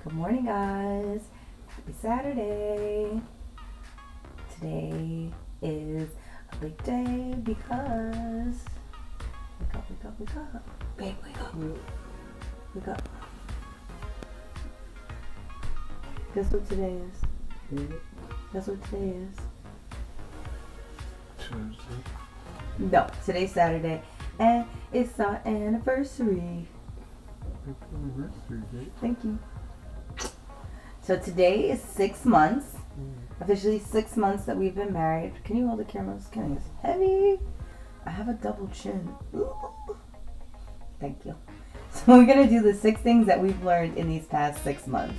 Good morning, guys. Happy Saturday. Today is a big day because wake up. Babe, wake up. Wake up. Guess what today is? Guess what today is? Tuesday. No, today's Saturday, and it's our anniversary. Happy anniversary, babe. Thank you. So today is 6 months, officially 6 months that we've been married. Can you hold the camera? This camera is heavy. I have a double chin. Ooh. Thank you. So we're going to do the 6 things that we've learned in these past 6 months.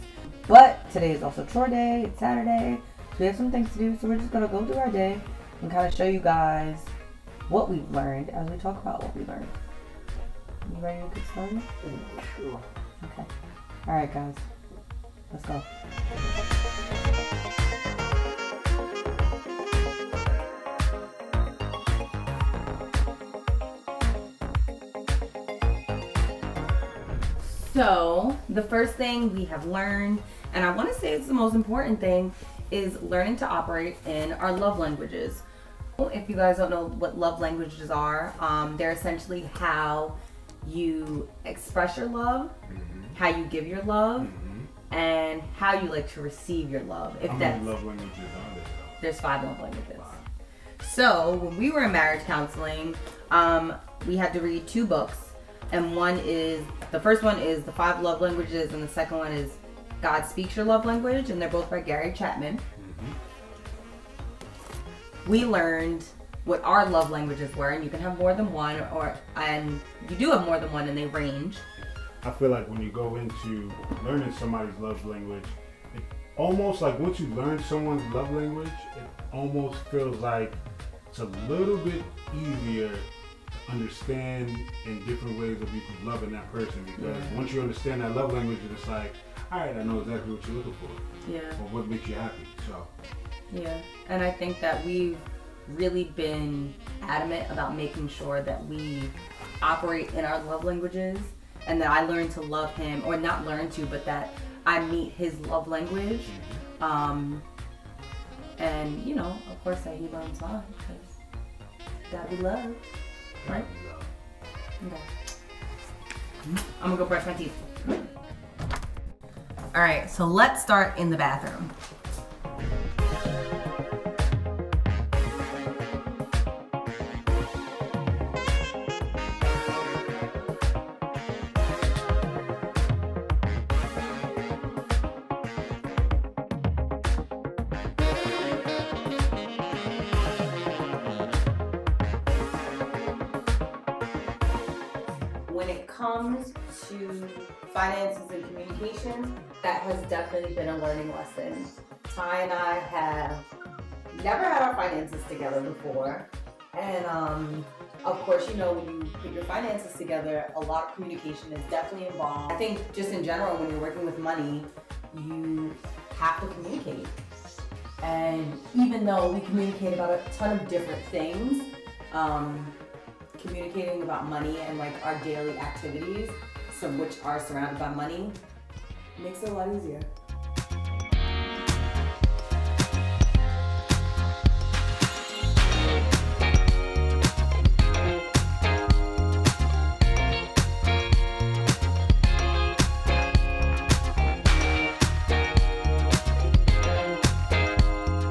But today is also chore day. It's Saturday. So we have some things to do. So we're just going to go through our day and kind of show you guys what we've learned as we talk about what we learned. You ready to get started? Sure. Okay. All right, guys. Let's go. So, the first thing we have learned, and I want to say it's the most important thing, is learning to operate in our love languages. If you guys don't know what love languages are, they're essentially how you express your love, how you give your love, and how you like to receive your love. How many love languages are there? There's 5 love languages. So when we were in marriage counseling, we had to read 2 books, and the first one is the 5 love languages, and the second one is God Speaks Your Love Language, and they're both by Gary Chapman. We learned what our love languages were, and you can have more than one, and you do have more than one, and they range. I feel like when you go into learning somebody's love language, it almost like once you learn someone's love language, it almost feels like it's a little bit easier to understand in different ways of you loving that person, because once you understand that love language, it's like, all right, I know exactly what you're looking for. Yeah. Or what makes you happy. So. Yeah, and I think that we've really been adamant about making sure that we operate in our love languages, and that I learn to love him, or not learn to, but that I meet his love language. And, you know, of course that he learns mine, because that we love, right? Okay. I'm gonna go brush my teeth. All right, so let's start in the bathroom. When it comes to finances and communication, that has definitely been a learning lesson. Ty and I have never had our finances together before. And of course, you know, when you put your finances together, a lot of communication is definitely involved. I think just in general, when you're working with money, you have to communicate. And even though we communicate about a ton of different things, communicating about money and like our daily activities, some which are surrounded by money, makes it a lot easier.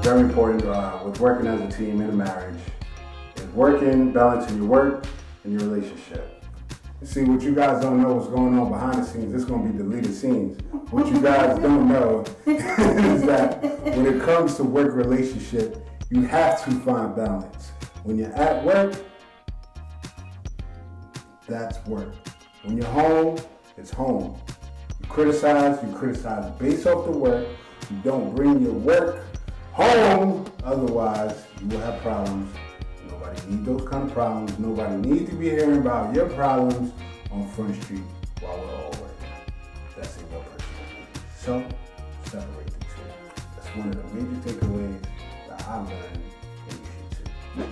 Very important with working as a team in a marriage is working, balancing your work and your relationship. See, what you guys don't know what's going on behind the scenes, it's going to be deleted scenes. What you guys don't know is that when it comes to work relationship, you have to find balance. When you're at work, that's work. When you're home, it's home. You criticize based off the work. You don't bring your work home, otherwise you will have problems. Nobody needs those kind of problems. Nobody needs to be hearing about your problems on Front Street while we're all working. That's in your personal business. So, separate the two. That's one of the major takeaways that I learned, and you should too.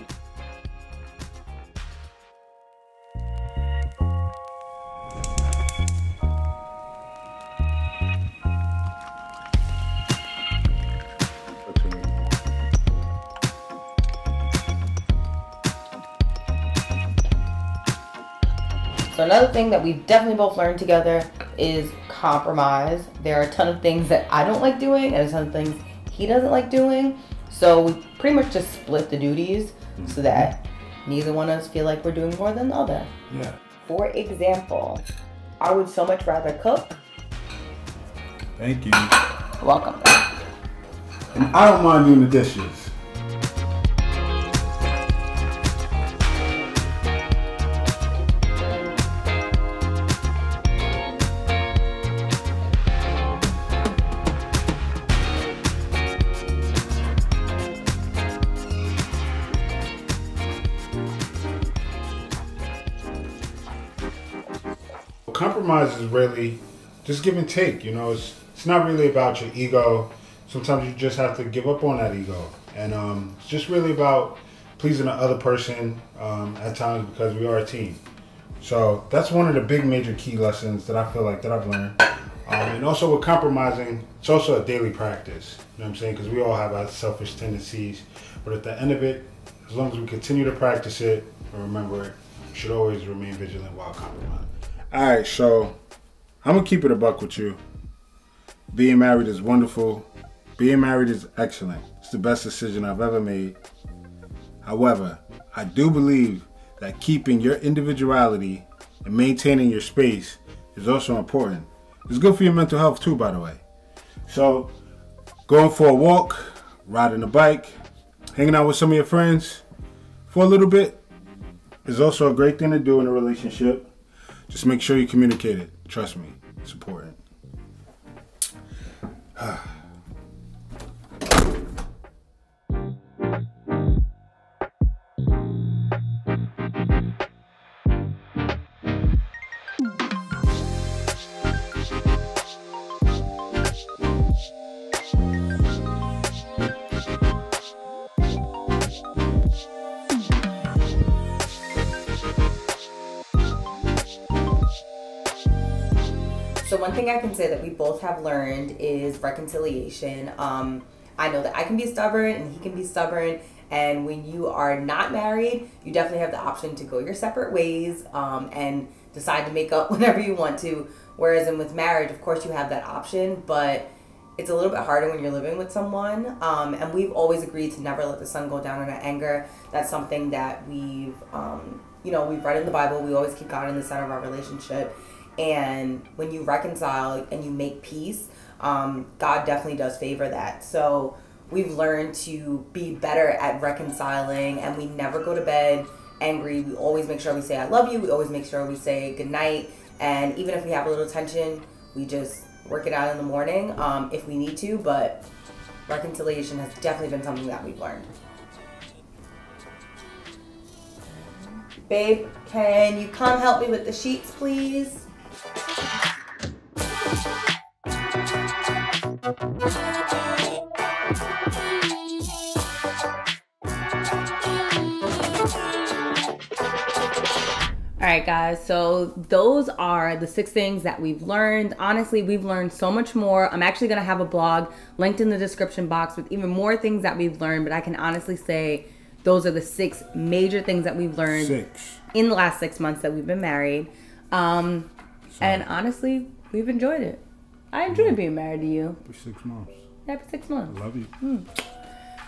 So another thing that we've definitely both learned together is compromise. There are a ton of things that I don't like doing and a ton of things he doesn't like doing. So we pretty much just split the duties so that neither one of us feel like we're doing more than the other. Yeah. For example, I would so much rather cook. Thank you. Welcome. And I don't mind doing the dishes. Compromise is really just give and take. You know, it's not really about your ego. Sometimes you just have to give up on that ego, and it's just really about pleasing the other person at times, because we are a team. So that's one of the big major key lessons that I feel like that I've learned. And also with compromising, it's also a daily practice. You know what I'm saying? Because we all have our selfish tendencies, but at the end of it, as long as we continue to practice it and remember it, we should always remain vigilant while compromising. All right, so I'm gonna keep it a buck with you. Being married is wonderful. Being married is excellent. It's the best decision I've ever made. However, I do believe that keeping your individuality and maintaining your space is also important. It's good for your mental health too, by the way. So, going for a walk, riding a bike, hanging out with some of your friends for a little bit is also a great thing to do in a relationship. Just make sure you communicate it. Trust me, it's important. So one thing I can say that we both have learned is reconciliation. I know that I can be stubborn and he can be stubborn, and when you are not married, you definitely have the option to go your separate ways and decide to make up whenever you want to. Whereas with marriage, of course, you have that option, but it's a little bit harder when you're living with someone. And we've always agreed to never let the sun go down in our anger. That's something that we've read in the Bible. We always keep God in the center of our relationship. And when you reconcile and you make peace, God definitely does favor that. So we've learned to be better at reconciling, and we never go to bed angry. We always make sure we say, I love you. We always make sure we say good night. And even if we have a little tension, we just work it out in the morning if we need to. But reconciliation has definitely been something that we've learned. Babe, can you come help me with the sheets, please? Alright guys, so those are the 6 things that we've learned. Honestly, we've learned so much more. I'm actually going to have a blog linked in the description box with even more things that we've learned, but I can honestly say those are the 6 major things that we've learned in the last 6 months that we've been married. And honestly, we've enjoyed it. I enjoyed being married to you. For 6 months. Yeah, for 6 months. I love you.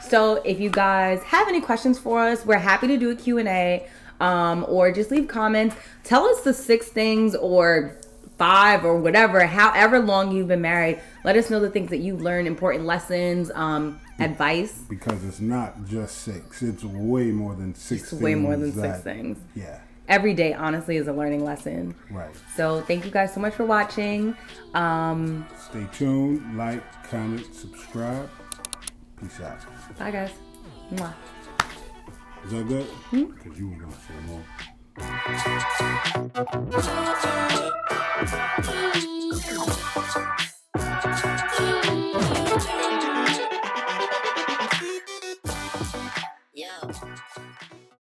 So if you guys have any questions for us, we're happy to do a Q&A. Or just leave comments. Tell us the 6 things or 5 or whatever, however long you've been married. Let us know the things that you've learned, important lessons, advice. Because it's not just 6. It's way more than 6 things. It's way more than 6 things. Yeah. Every day, honestly, is a learning lesson. Right. So thank you guys so much for watching. Stay tuned. Like, comment, subscribe. Peace out. Bye, guys. Mwah. Is that good? Because you were going to say more.